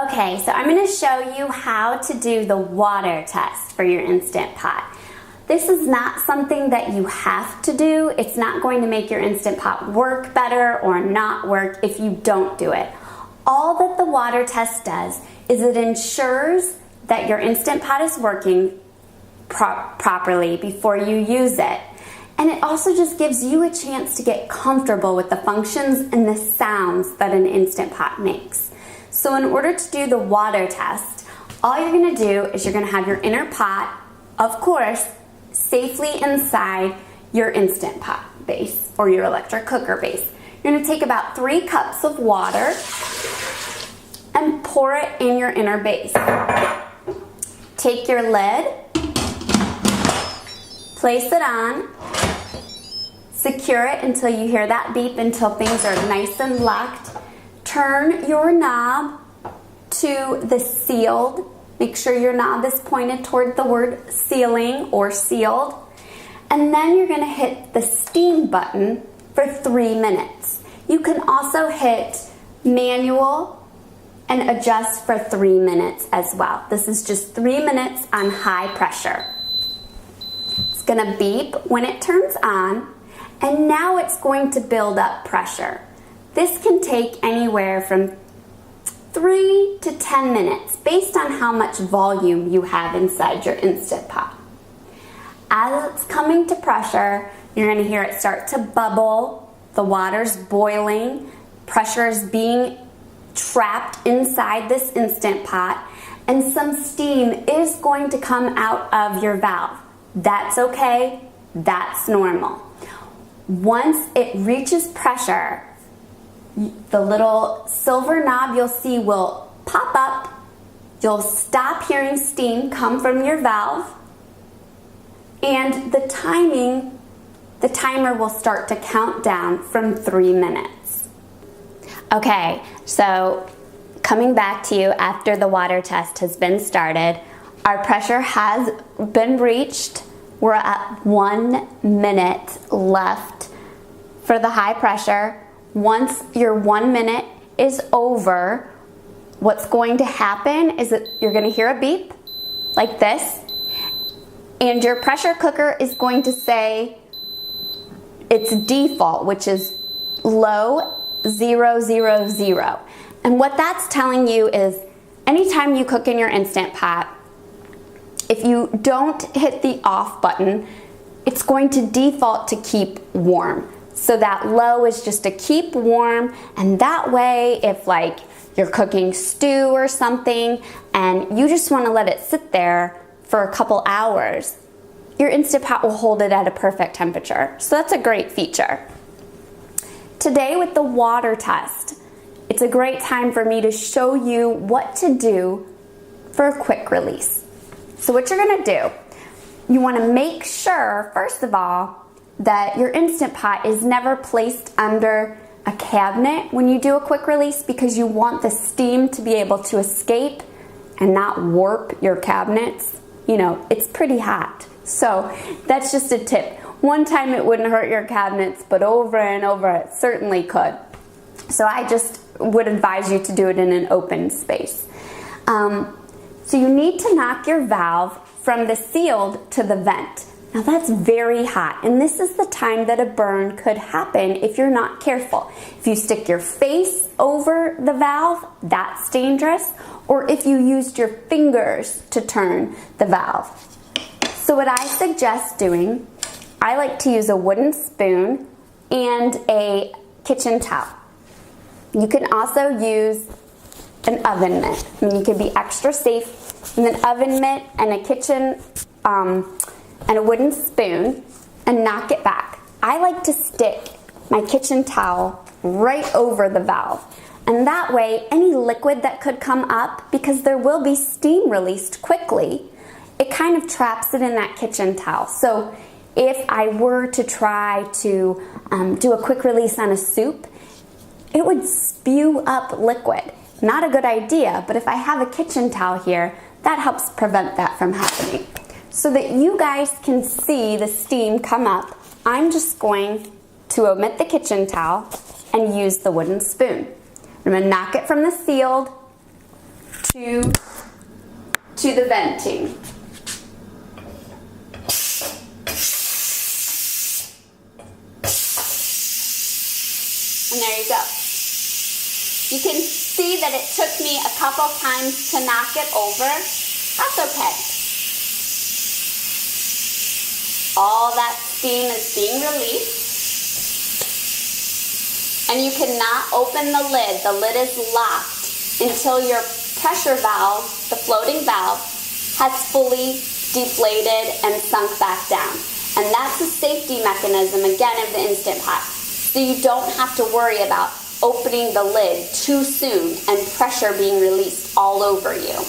Okay, so I'm going to show you how to do the water test for your Instant Pot. This is not something that you have to do. It's not going to make your Instant Pot work better or not work if you don't do it. All that the water test does is it ensures that your Instant Pot is working properly before you use it. And it also just gives you a chance to get comfortable with the functions and the sounds that an Instant Pot makes. So in order to do the water test, all you're going to do is you're going to have your inner pot, of course, safely inside your Instant Pot base or your electric cooker base. You're going to take about 3 cups of water and pour it in your inner base. Take your lid, place it on, secure it until you hear that beep until things are nice and locked. Turn your knob to the sealed. Make sure your knob is pointed toward the word sealing or sealed. And then you're going to hit the steam button for 3 minutes. You can also hit manual and adjust for 3 minutes as well. This is just 3 minutes on high pressure. It's going to beep when it turns on, and now it's going to build up pressure. This can take anywhere from 3 to 10 minutes based on how much volume you have inside your Instant Pot. As it's coming to pressure, you're going to hear it start to bubble, the water's boiling, pressure is being trapped inside this Instant Pot, and some steam is going to come out of your valve. That's okay, that's normal. Once it reaches pressure, the little silver knob you'll see will pop up. You'll stop hearing steam come from your valve, and the timer will start to count down from 3 minutes. Okay, so coming back to you after the water test has been started, our pressure has been reached. We're at 1 minute left for the high pressure. Once your 1 minute is over, what's going to happen is that you're going to hear a beep like this, and your pressure cooker is going to say its default, which is low 000. And what that's telling you is anytime you cook in your Instant Pot, if you don't hit the off button, it's going to default to keep warm. So that low is just to keep warm, and that way if like you're cooking stew or something and you just want to let it sit there for a couple hours, your Instant Pot will hold it at a perfect temperature. So that's a great feature. Today with the water test, it's a great time for me to show you what to do for a quick release. So what you're going to do, you want to make sure, first of all, that your Instant Pot is never placed under a cabinet when you do a quick release, because you want the steam to be able to escape and not warp your cabinets. You know, it's pretty hot. So that's just a tip. One time it wouldn't hurt your cabinets, but over and over it certainly could. So I just would advise you to do it in an open space. So you need to knock your valve from the sealed to the vent. Now that's very hot, and this is the time that a burn could happen if you're not careful. If you stick your face over the valve, that's dangerous, or if you used your fingers to turn the valve. So what I suggest doing, I like to use a wooden spoon and a kitchen towel. You can also use an oven mitt. I mean, you could be extra safe with an oven mitt and a kitchen and a wooden spoon and knock it back. I like to stick my kitchen towel right over the valve, and that way any liquid that could come up, because there will be steam released quickly, it kind of traps it in that kitchen towel. So if I were to try to do a quick release on a soup, it would spew up liquid. Not a good idea, but if I have a kitchen towel here, that helps prevent that from happening. So that you guys can see the steam come up, I'm just going to omit the kitchen towel and use the wooden spoon. I'm going to knock it from the sealed to the venting. And there you go. You can see that it took me a couple times to knock it over. That's okay. All that steam is being released. And you cannot open the lid. The lid is locked until your pressure valve, the floating valve, has fully deflated and sunk back down. And that's a safety mechanism, again, of the Instant Pot. So you don't have to worry about opening the lid too soon and pressure being released all over you.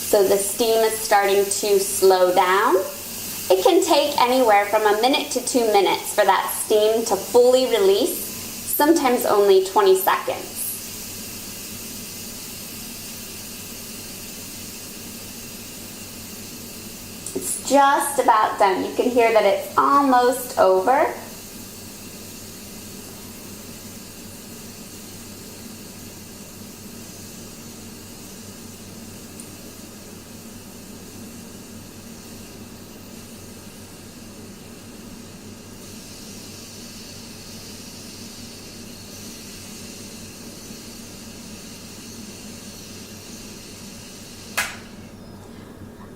So the steam is starting to slow down. It can take anywhere from a minute to 2 minutes for that steam to fully release, sometimes only 20 seconds. It's just about done. You can hear that it's almost over.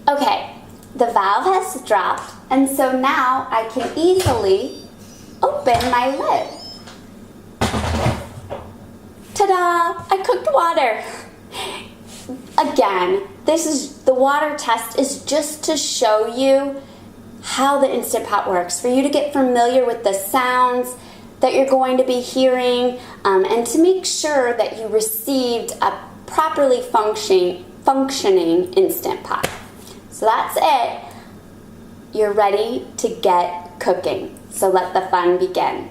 Okay, the valve has dropped, and so now I can easily open my lid. Ta-da! I cooked water. Again, the water test is just to show you how the Instant Pot works, for you to get familiar with the sounds that you're going to be hearing, and to make sure that you received a properly functioning Instant Pot. So that's it. You're ready to get cooking. So let the fun begin.